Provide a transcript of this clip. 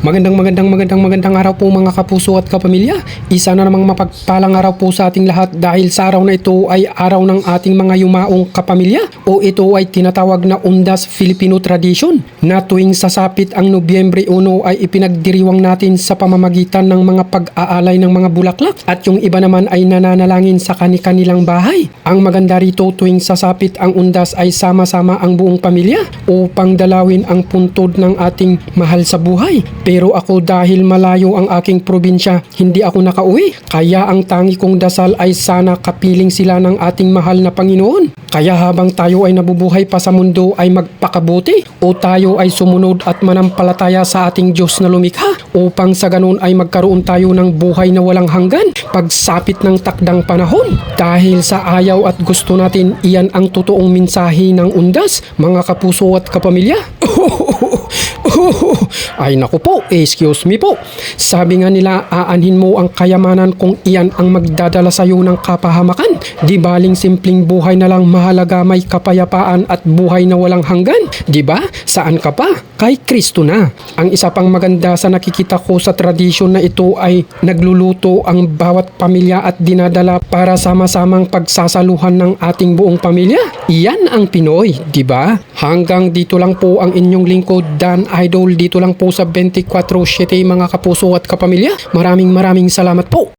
Magandang araw po mga kapuso at kapamilya. Isa na namang mapagpalang araw po sa ating lahat dahil sa araw na ito ay araw ng ating mga yumaong kapamilya o ito ay tinatawag na Undas Filipino Tradition na tuwing sasapit ang Nobyembre 1 ay ipinagdiriwang natin sa pamamagitan ng mga pag-aalay ng mga bulaklak at yung iba naman ay nananalangin sa kani-kanilang bahay. Ang maganda rito tuwing sasapit ang Undas ay sama-sama ang buong pamilya upang dalawin ang puntod ng ating mahal sa buhay. Pero ako dahil malayo ang aking probinsya, hindi ako nakauwi. Kaya ang tangi kong dasal ay sana kapiling sila ng ating mahal na Panginoon. Kaya habang tayo ay nabubuhay pa sa mundo ay magpakabuti o tayo ay sumunod at manampalataya sa ating Diyos na lumikha upang sa ganun ay magkaroon tayo ng buhay na walang hanggan pagsapit ng takdang panahon. Dahil sa ayaw at gusto natin, iyan ang totoong mensahe ng Undas, mga kapuso at kapamilya. Ay naku po, excuse me po. Sabi nga nila, aanhin mo ang kayamanan kung iyan ang magdadala sa iyo ng kapahamakan. Di baling simpleng buhay na lang, mahalaga may kapayapaan at buhay na walang hanggan. Di ba? Saan ka pa? Kay Kristo na. Ang isa pang maganda sa nakikita ko sa tradisyon na ito ay nagluluto ang bawat pamilya at dinadala para sama-samang pagsasaluhan ng ating buong pamilya. Iyan ang Pinoy, di ba? Hanggang dito lang po ang inyong lingkod, Dan Idol, dito lang po sa 24/7 mga kapuso at kapamilya. Maraming salamat po.